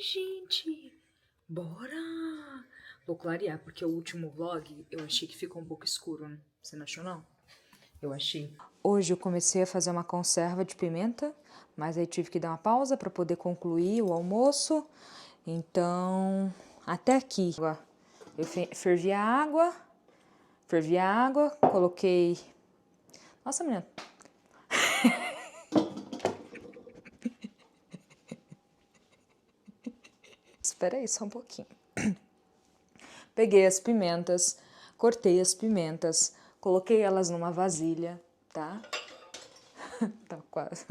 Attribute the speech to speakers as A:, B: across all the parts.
A: gente! Bora! Vou clarear, porque o último vlog eu achei que ficou um pouco escuro, né? Você não achou, não? Eu achei. Hoje eu comecei a fazer uma conserva de pimenta, mas aí tive que dar uma pausa para poder concluir o almoço. Então, até aqui. Eu fervi a água, coloquei... Nossa, menina. Espera aí só um pouquinho. Peguei as pimentas, cortei as pimentas, coloquei elas numa vasilha, tá? Tá quase.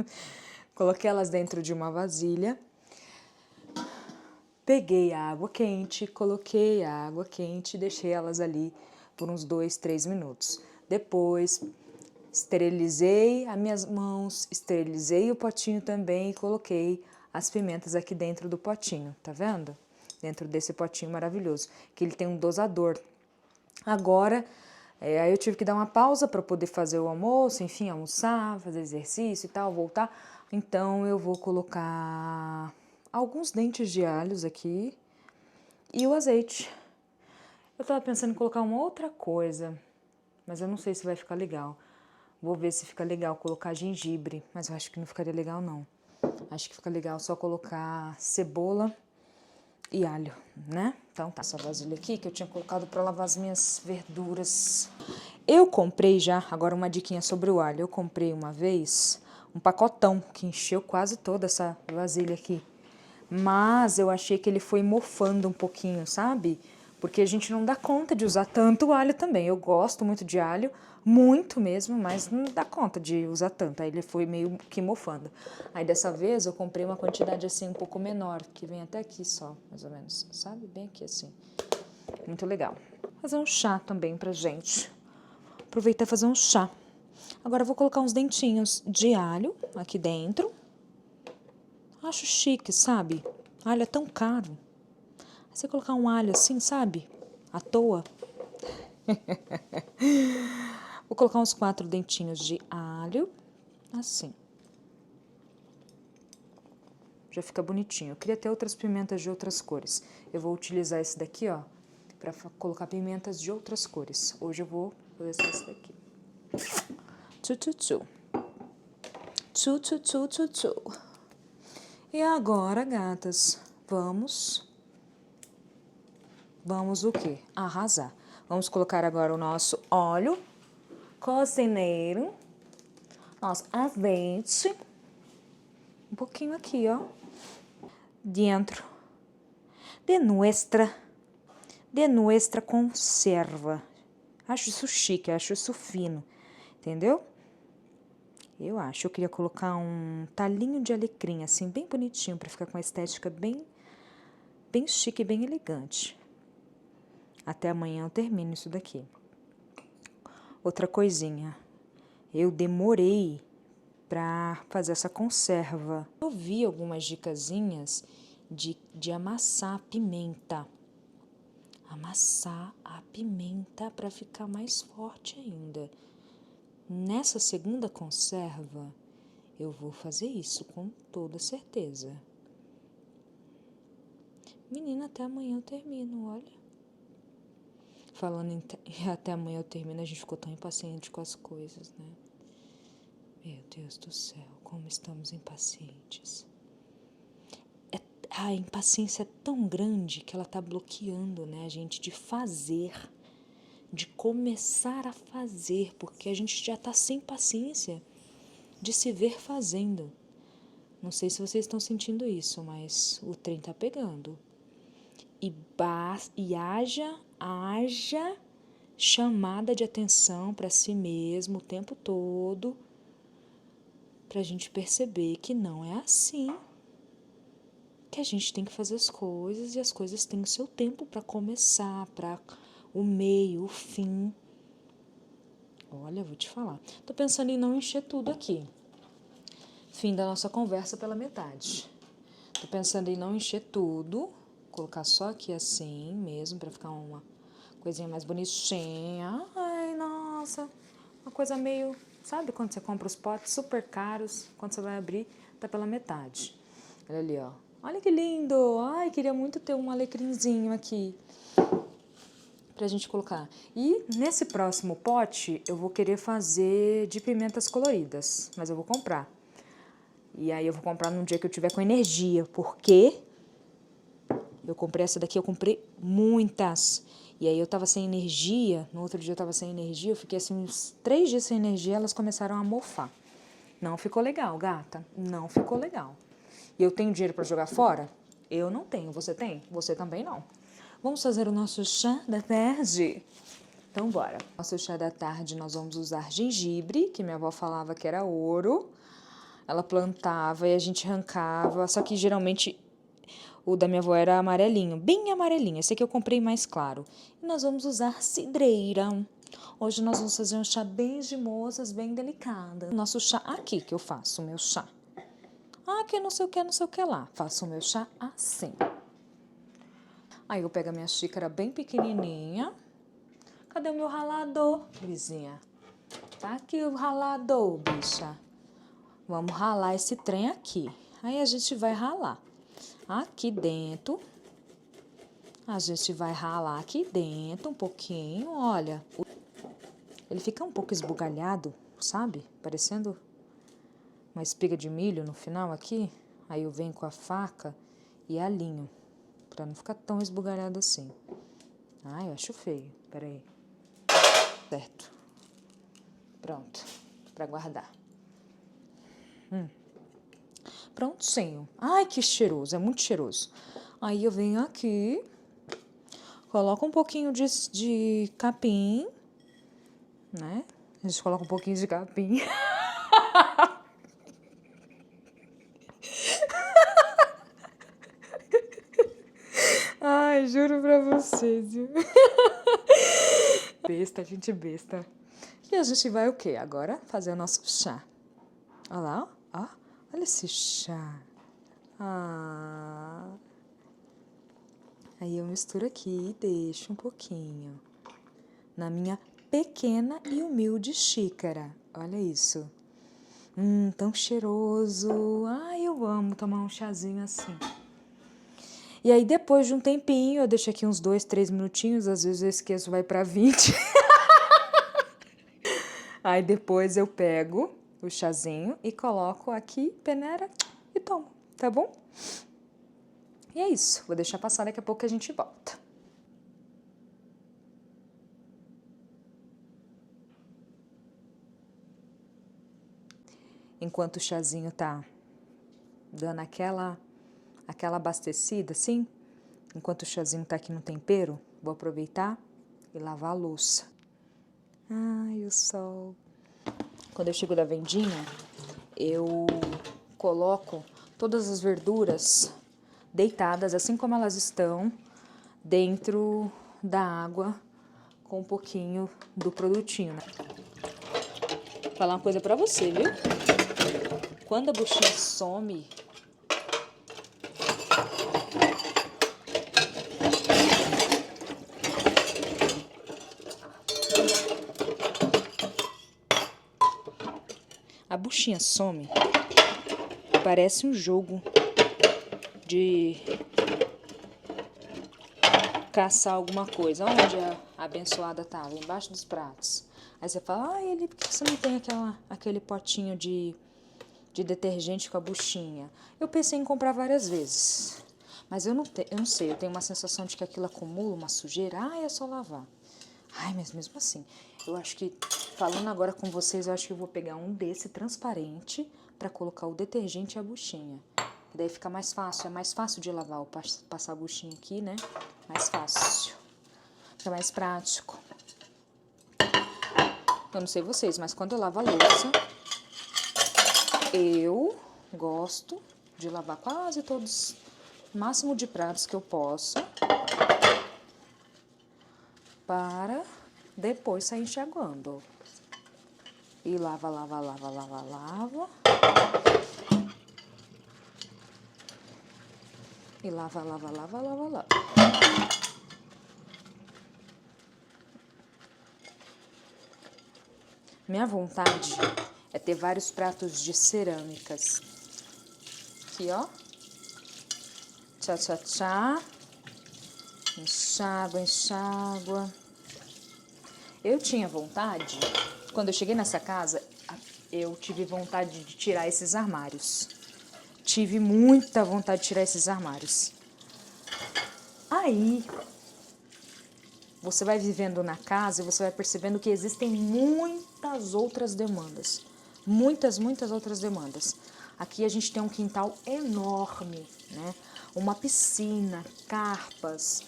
A: Coloquei elas dentro de uma vasilha. Peguei a água quente, coloquei a água quente e deixei elas ali por uns 2, 3 minutos. Depois, esterilizei as minhas mãos, esterilizei o potinho também e coloquei as pimentas aqui dentro do potinho, tá vendo? Dentro desse potinho maravilhoso, que ele tem um dosador. Agora, aí eu tive que dar uma pausa para poder fazer o almoço, enfim, almoçar, fazer exercício e tal, voltar. Então, eu vou colocar alguns dentes de alhos aqui e o azeite. Eu tava pensando em colocar uma outra coisa, mas eu não sei se vai ficar legal. Vou ver se fica legal colocar gengibre, mas eu acho que não ficaria legal, não. Acho que fica legal só colocar cebola e alho, né? Então tá, essa vasilha aqui que eu tinha colocado para lavar as minhas verduras. Eu comprei já, agora uma diquinha sobre o alho. Eu comprei uma vez um pacotão que encheu quase toda essa vasilha aqui. Mas eu achei que ele foi mofando um pouquinho, sabe? Porque a gente não dá conta de usar tanto alho também. Eu gosto muito de alho, muito mesmo, mas não dá conta de usar tanto. Aí ele foi meio que mofando. Aí dessa vez eu comprei uma quantidade assim um pouco menor, que vem até aqui só, mais ou menos, sabe? Bem aqui assim. Muito legal. Fazer um chá também pra gente. Aproveitar e fazer um chá. Agora eu vou colocar uns dentinhos de alho aqui dentro. Acho chique, sabe? Alho é tão caro. Você colocar um alho assim, sabe? À toa. Vou colocar uns 4 dentinhos de alho. Assim. Já fica bonitinho. Eu queria ter outras pimentas de outras cores. Eu vou utilizar esse daqui, ó, pra colocar pimentas de outras cores. Hoje eu vou fazer só esse daqui. Tchu, tchu, tchu. Tchu, tchu, tchu, tchu, tchu. E agora, gatas, vamos o quê? Arrasar. Vamos colocar agora o nosso óleo cozineiro, nosso azeite, um pouquinho aqui, ó, dentro de nuestra conserva. Acho isso chique, acho isso fino, entendeu? Eu queria colocar um talinho de alecrim, assim, bem bonitinho, para ficar com a estética bem chique e bem elegante. Até amanhã eu termino isso daqui. Outra coisinha, eu demorei para fazer essa conserva. Eu vi algumas dicasinhas de amassar a pimenta. Amassar a pimenta para ficar mais forte ainda. Nessa segunda conserva, eu vou fazer isso com toda certeza. Menina, até amanhã eu termino, olha. Falando em até amanhã eu termino, a gente ficou tão impaciente com as coisas, né? Meu Deus do céu, como estamos impacientes. A impaciência é tão grande que ela tá bloqueando, né, a gente de fazer, de começar a fazer, porque a gente já tá sem paciência de se ver fazendo. Não sei se vocês estão sentindo isso, mas o trem tá pegando. E haja chamada de atenção para si mesmo o tempo todo, para a gente perceber que não é assim, que a gente tem que fazer as coisas e as coisas têm o seu tempo para começar, para o meio, o fim. Olha, vou te falar. Tô pensando em não encher tudo aqui. Fim da nossa conversa pela metade. Tô pensando em não encher tudo, colocar só aqui assim mesmo, para ficar uma coisinha mais bonitinha. Ai, nossa, uma coisa meio... Sabe quando você compra os potes super caros, quando você vai abrir, tá pela metade. Olha ali, ó. Olha que lindo! Ai, queria muito ter um alecrimzinho aqui pra gente colocar. E nesse próximo pote eu vou querer fazer de pimentas coloridas, mas eu vou comprar. E aí eu vou comprar num dia que eu tiver com energia, porque eu comprei essa daqui, eu comprei muitas. E aí eu tava sem energia, no outro dia eu tava sem energia, eu fiquei assim uns 3 dias sem energia, elas começaram a mofar. Não ficou legal, gata, não ficou legal. E eu tenho dinheiro pra jogar fora? Eu não tenho, você tem? Você também não. Vamos fazer o nosso chá da tarde? Então bora. Nosso chá da tarde nós vamos usar gengibre, que minha avó falava que era ouro. Ela plantava e a gente arrancava, só que geralmente o da minha avó era amarelinho, bem amarelinho. Esse aqui eu comprei mais claro. E nós vamos usar cidreira. Hoje nós vamos fazer um chá bem de moças, bem delicada. Nosso chá aqui que eu faço, o meu chá. Ah, que não sei o que, não sei o que lá. Faço o meu chá assim. Aí eu pego a minha xícara bem pequenininha. Cadê o meu ralador, vizinha? Tá aqui o ralador, bicha. Vamos ralar esse trem aqui. Aí a gente vai ralar. Aqui dentro, a gente vai ralar aqui dentro um pouquinho, olha. Ele fica um pouco esbugalhado, sabe? Parecendo uma espiga de milho no final aqui. Aí eu venho com a faca e alinho, pra não ficar tão esbugalhado assim. Ai, eu acho feio, peraí. Certo. Pronto, pra guardar. Prontinho. Ai, que cheiroso, é muito cheiroso. Aí eu venho aqui, coloco um pouquinho de capim, né? A gente coloca um pouquinho de capim. Ai, juro pra vocês, viu? Besta, gente besta. E a gente vai o quê? Agora fazer o nosso chá. Olha lá, ó. Olha esse chá. Ah. Aí eu misturo aqui e deixo um pouquinho. Na minha pequena e humilde xícara. Olha isso. Tão cheiroso. Ai, eu amo tomar um chazinho assim. E aí, depois de um tempinho, eu deixo aqui uns 2, 3 minutinhos. Às vezes eu esqueço, vai pra 20. Aí depois eu pego o chazinho e coloco aqui, peneira e tomo, tá bom? E é isso. Vou deixar passar, daqui a pouco a gente volta. Enquanto o chazinho tá dando aquela abastecida, assim, enquanto o chazinho tá aqui no tempero, vou aproveitar e lavar a louça. Ai, o sol. Quando eu chego da vendinha, eu coloco todas as verduras deitadas, assim como elas estão, dentro da água com um pouquinho do produtinho, né? Vou falar uma coisa pra você, viu? Quando a buchinha some, parece um jogo de caçar alguma coisa. Onde a abençoada tava? Embaixo dos pratos. Aí você fala, por que você não tem aquele potinho de detergente com a buchinha? Eu pensei em comprar várias vezes, mas eu não sei, eu tenho uma sensação de que aquilo acumula uma sujeira. É só lavar. Mas mesmo assim, eu acho que, falando agora com vocês, eu acho que eu vou pegar um desse transparente para colocar o detergente e a buchinha. E daí fica mais fácil, é mais fácil de lavar, passar a buchinha aqui, né? Mais fácil. Fica mais prático. Eu não sei vocês, mas quando eu lavo a louça, eu gosto de lavar quase todos, o máximo de pratos que eu posso, para depois sair enxaguando. E lava, lava, lava, lava, lava. E lava, lava, lava, lava, lava. Minha vontade é ter vários pratos de cerâmicas. Aqui, ó. Tchá, tchá, tchá. Enxágua, enxágua. Eu tinha vontade, quando eu cheguei nessa casa, eu tive vontade de tirar esses armários. Tive muita vontade de tirar esses armários. Aí, você vai vivendo na casa e você vai percebendo que existem muitas outras demandas. Muitas outras demandas. Aqui a gente tem um quintal enorme, né? Uma piscina, carpas,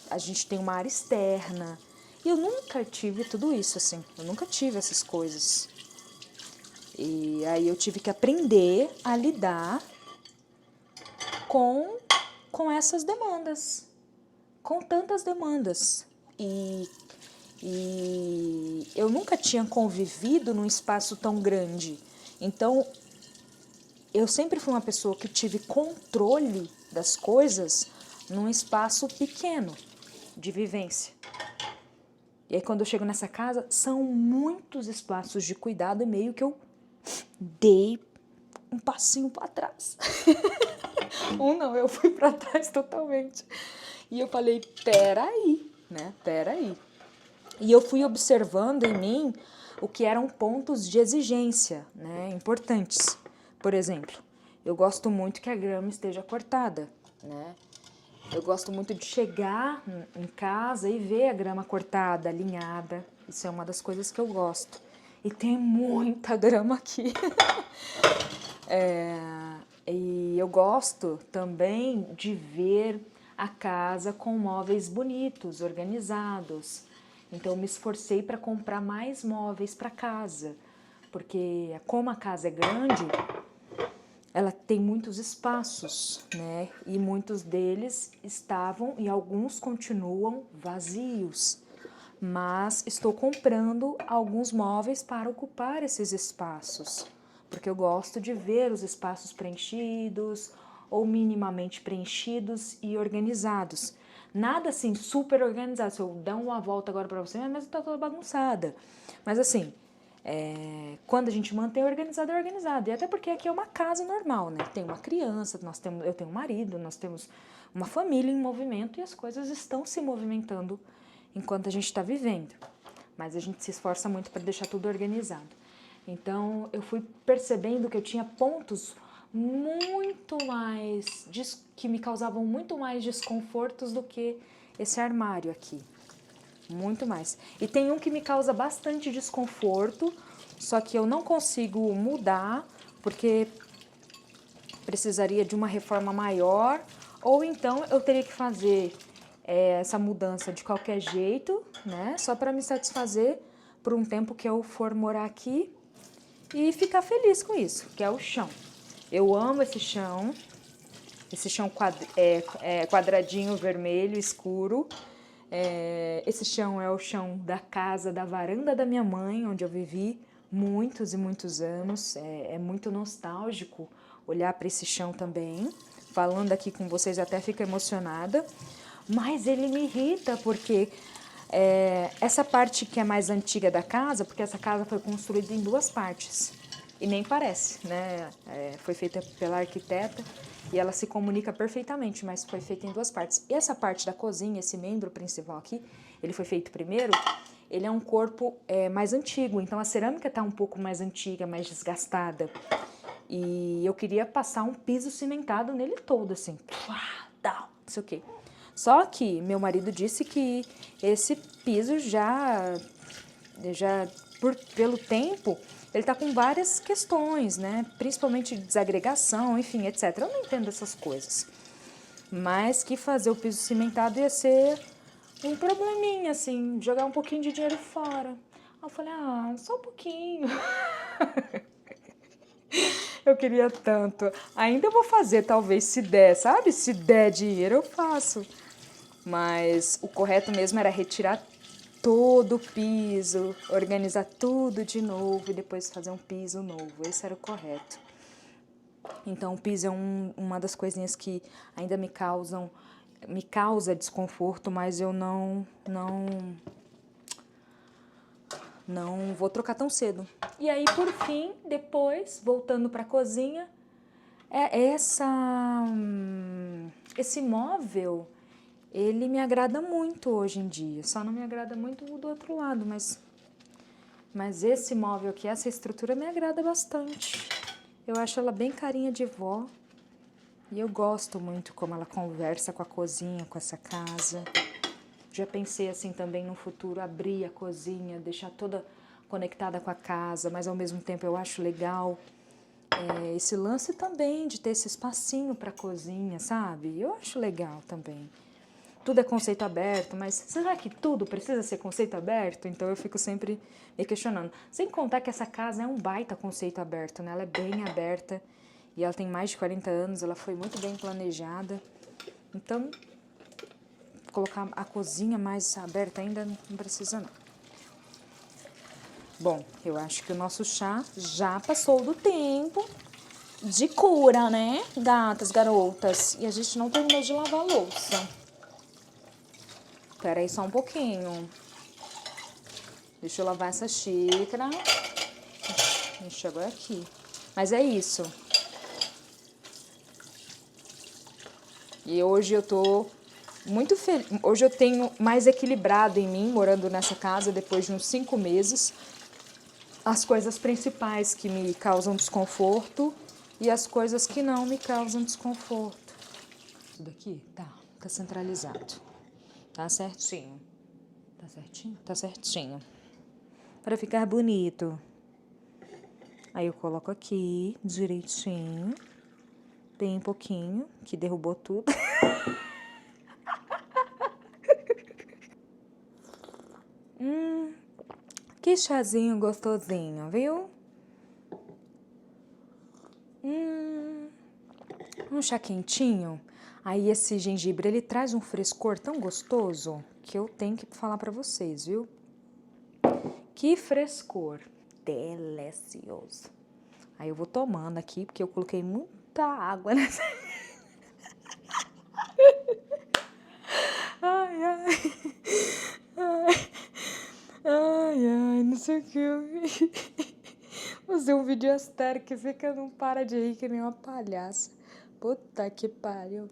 A: a gente tem uma área externa. E eu nunca tive tudo isso, assim. Eu nunca tive essas coisas. E aí eu tive que aprender a lidar com essas demandas. Com tantas demandas. E eu nunca tinha convivido num espaço tão grande. Então, eu sempre fui uma pessoa que tive controle das coisas num espaço pequeno de vivência. E aí, quando eu chego nessa casa, são muitos espaços de cuidado e meio que eu dei um passinho para trás. Eu fui para trás totalmente. E eu falei, peraí, né? Peraí. E eu fui observando em mim o que eram pontos de exigência, né? Importantes. Por exemplo, eu gosto muito que a grama esteja cortada, né? Eu gosto muito de chegar em casa e ver a grama cortada, alinhada. Isso é uma das coisas que eu gosto. E tem muita grama aqui. E eu gosto também de ver a casa com móveis bonitos, organizados. Então, eu me esforcei para comprar mais móveis para casa. Porque, como a casa é grande, ela tem muitos espaços, né? E muitos deles estavam e alguns continuam vazios. Mas estou comprando alguns móveis para ocupar esses espaços, porque eu gosto de ver os espaços preenchidos ou minimamente preenchidos e organizados. Nada assim super organizado. Se eu der uma volta agora para você, minha mesa está toda bagunçada. Mas assim, quando a gente mantém organizado, é organizado. E até porque aqui é uma casa normal, né? Tem uma criança, eu tenho um marido, nós temos uma família em movimento e as coisas estão se movimentando enquanto a gente está vivendo. Mas a gente se esforça muito para deixar tudo organizado. Então, eu fui percebendo que eu tinha pontos que me causavam muito mais desconfortos do que esse armário aqui. Muito mais. E tem um que me causa bastante desconforto, só que eu não consigo mudar, porque precisaria de uma reforma maior, ou então eu teria que fazer essa mudança de qualquer jeito, né? Só para me satisfazer por um tempo que eu for morar aqui e ficar feliz com isso, que é o chão. Eu amo esse chão quadradinho vermelho escuro. Esse chão é o chão da casa, da varanda da minha mãe, onde eu vivi muitos e muitos anos. É muito nostálgico olhar para esse chão também. Falando aqui com vocês até fico emocionada. Mas ele me irrita porque essa parte que é mais antiga da casa, porque essa casa foi construída em duas partes. E nem parece, né? Foi feita pela arquiteta e ela se comunica perfeitamente, mas foi feita em duas partes. E essa parte da cozinha, esse membro principal aqui, ele foi feito primeiro, ele é um corpo mais antigo, então a cerâmica está um pouco mais antiga, mais desgastada. E eu queria passar um piso cimentado nele todo, assim, não sei o quê. Só que meu marido disse que esse piso pelo tempo, ele tá com várias questões, né? Principalmente de desagregação, enfim, etc. Eu não entendo essas coisas. Mas que fazer o piso cimentado ia ser um probleminha, assim, jogar um pouquinho de dinheiro fora. Aí eu falei, só um pouquinho. Eu queria tanto. Ainda eu vou fazer, talvez, se der, sabe? Se der dinheiro, eu faço. Mas o correto mesmo era retirar todo o piso, organizar tudo de novo e depois fazer um piso novo. Esse era o correto. Então, o piso é uma das coisinhas que ainda me causa desconforto, mas eu não não vou trocar tão cedo. E aí, por fim, depois, voltando para a cozinha, esse móvel, ele me agrada muito hoje em dia. Só não me agrada muito o do outro lado, mas esse móvel aqui, essa estrutura me agrada bastante. Eu acho ela bem carinha de vó. E eu gosto muito como ela conversa com a cozinha, com essa casa. Já pensei assim também no futuro, abrir a cozinha, deixar toda conectada com a casa, mas ao mesmo tempo eu acho legal esse lance também de ter esse espacinho para a cozinha, sabe? Eu acho legal também. Tudo é conceito aberto, mas será que tudo precisa ser conceito aberto? Então eu fico sempre me questionando. Sem contar que essa casa é um baita conceito aberto, né? Ela é bem aberta e ela tem mais de 40 anos, ela foi muito bem planejada. Então, colocar a cozinha mais aberta ainda não precisa não. Bom, eu acho que o nosso chá já passou do tempo de cura, né, gatas, garotas? E a gente não terminou de lavar a louça. Espera aí só um pouquinho. Deixa eu lavar essa xícara. Deixa agora aqui. Mas é isso. E hoje eu tô muito feliz. Hoje eu tenho mais equilibrado em mim, morando nessa casa depois de uns 5 meses. As coisas principais que me causam desconforto e as coisas que não me causam desconforto. Isso daqui tá centralizado. Tá certinho. Tá certinho? Tá certinho. Para ficar bonito. Aí eu coloco aqui direitinho. Bem pouquinho, que derrubou tudo. Que chazinho gostosinho, viu? Um chá quentinho. Aí esse gengibre, ele traz um frescor tão gostoso que eu tenho que falar pra vocês, viu? Que frescor. Delicioso. Aí eu vou tomando aqui, porque eu coloquei muita água nessa... Ai, ai. Ai, não sei o que. Fazer um vídeo estéreo que fica não para de rir que nem uma palhaça. Puta que pariu.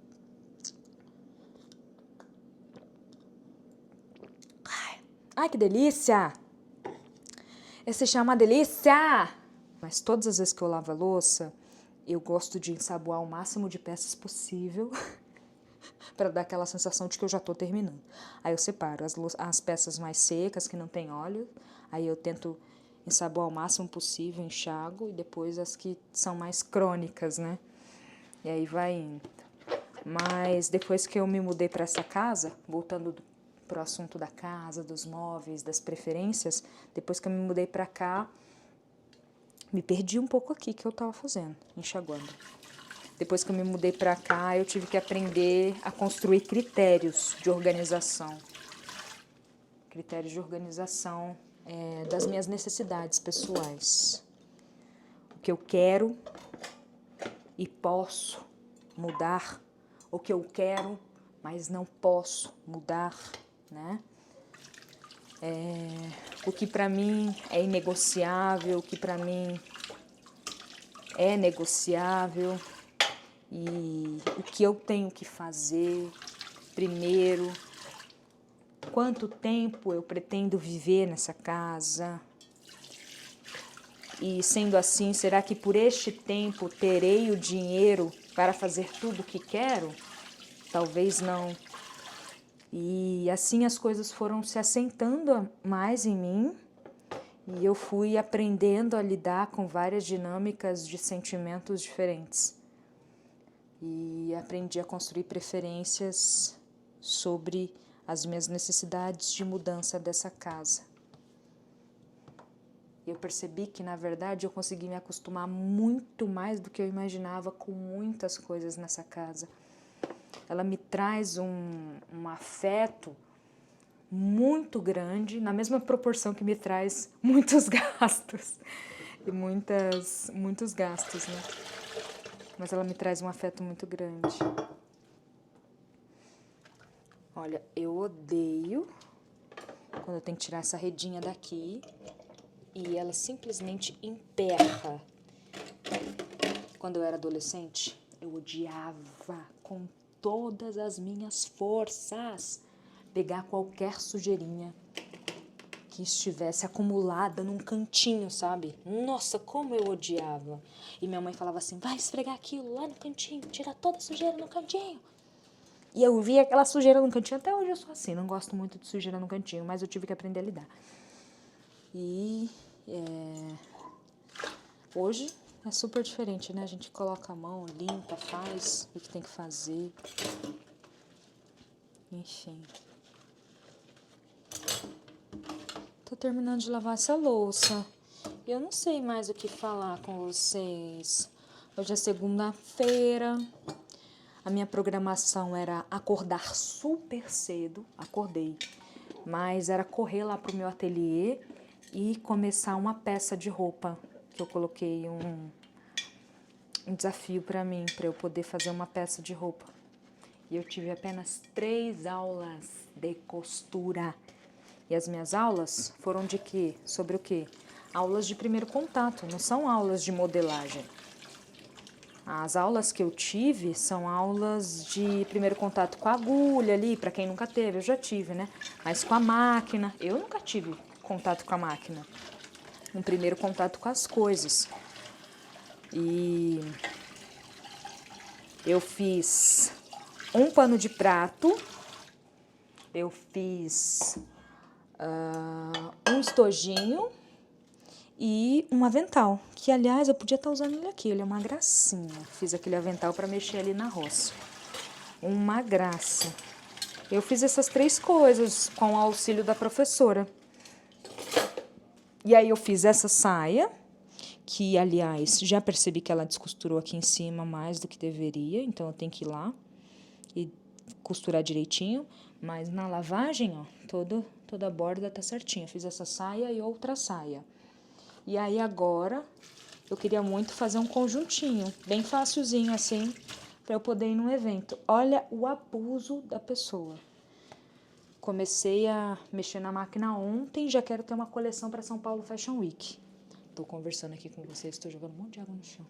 A: Ai, que delícia! Esse chá é uma delícia! Mas todas as vezes que eu lavo a louça, eu gosto de ensaboar o máximo de peças possível para dar aquela sensação de que eu já tô terminando. Aí eu separo as peças mais secas, que não tem óleo, aí eu tento ensaboar o máximo possível, enxago, e depois as que são mais crônicas, né? E aí vai indo. Mas depois que eu me mudei para essa casa, voltando pro assunto da casa, dos móveis, das preferências, depois que eu me mudei para cá, me perdi um pouco aqui que eu tava fazendo, enxaguando. Depois que eu me mudei para cá, eu tive que aprender a construir critérios de organização. Critérios de organização das minhas necessidades pessoais. O que eu quero e posso mudar, o que eu quero, mas não posso mudar, né? O que para mim é inegociável, o que para mim é negociável e o que eu tenho que fazer primeiro, quanto tempo eu pretendo viver nessa casa. E sendo assim, será que por este tempo terei o dinheiro para fazer tudo o que quero? Talvez não. E assim as coisas foram se assentando mais em mim e eu fui aprendendo a lidar com várias dinâmicas de sentimentos diferentes. E aprendi a construir preferências sobre as minhas necessidades de mudança dessa casa. Eu percebi que, na verdade, eu consegui me acostumar muito mais do que eu imaginava com muitas coisas nessa casa. Ela me traz um afeto muito grande, na mesma proporção que me traz muitos gastos. E muitos gastos, né? Mas ela me traz um afeto muito grande. Olha, eu odeio quando eu tenho que tirar essa redinha daqui. e ela simplesmente emperra. Quando eu era adolescente, eu odiava com todas as minhas forças pegar qualquer sujeirinha que estivesse acumulada num cantinho, sabe? Nossa, como eu odiava. E minha mãe falava assim, vai esfregar aquilo lá no cantinho, tira toda a sujeira no cantinho. E eu via aquela sujeira no cantinho, até hoje eu sou assim, não gosto muito de sujeira no cantinho, mas eu tive que aprender a lidar. E hoje é super diferente, né? A gente coloca a mão, limpa, faz o que tem que fazer. Enfim. Tô terminando de lavar essa louça. Eu não sei mais o que falar com vocês. Hoje é segunda-feira. A minha programação era acordar super cedo. Acordei. Mas era correr lá pro meu ateliê e começar uma peça de roupa. Que eu coloquei um desafio para mim, para eu poder fazer uma peça de roupa. E eu tive apenas 3 aulas de costura. E as minhas aulas foram de quê? Sobre o quê? Aulas de primeiro contato, não são aulas de modelagem. As aulas que eu tive são aulas de primeiro contato com a agulha ali, para quem nunca teve, eu já tive, né? Mas com a máquina, eu nunca tive contato com a máquina. Um primeiro contato com as coisas. E eu fiz um pano de prato, eu fiz um estojinho e um avental, que aliás eu podia estar usando ele aqui, ele é uma gracinha. Fiz aquele avental para mexer ali na roça. Uma graça. Eu fiz essas 3 coisas com o auxílio da professora. E aí eu fiz essa saia, que aliás já percebi que ela descosturou aqui em cima mais do que deveria, então eu tenho que ir lá e costurar direitinho. Mas na lavagem, ó, toda a borda tá certinha. Fiz essa saia e outra saia. E aí agora eu queria muito fazer um conjuntinho, bem facilzinho assim, para eu poder ir num evento. Olha o abuso da pessoa. Comecei a mexer na máquina ontem, já quero ter uma coleção para São Paulo Fashion Week. Tô conversando aqui com vocês, estou jogando um monte de água no chão.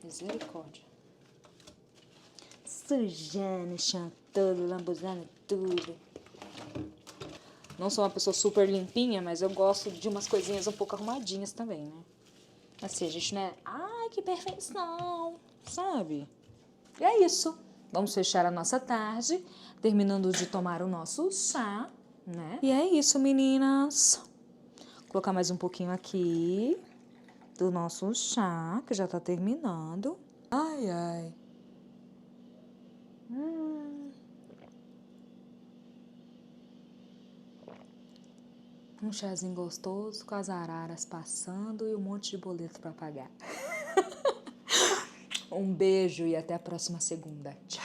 A: Misericórdia. Sujando o chão todo, lambuzando tudo. Não sou uma pessoa super limpinha, mas eu gosto de umas coisinhas um pouco arrumadinhas também, né? Assim, a gente não é... Ai, que perfeição! Sabe? E é isso. Vamos fechar a nossa tarde, terminando de tomar o nosso chá, né? E é isso, meninas. Vou colocar mais um pouquinho aqui do nosso chá, que já tá terminando. Ai, ai. Um chazinho gostoso, com as araras passando e um monte de boleto para pagar. Um beijo e até a próxima segunda. Tchau!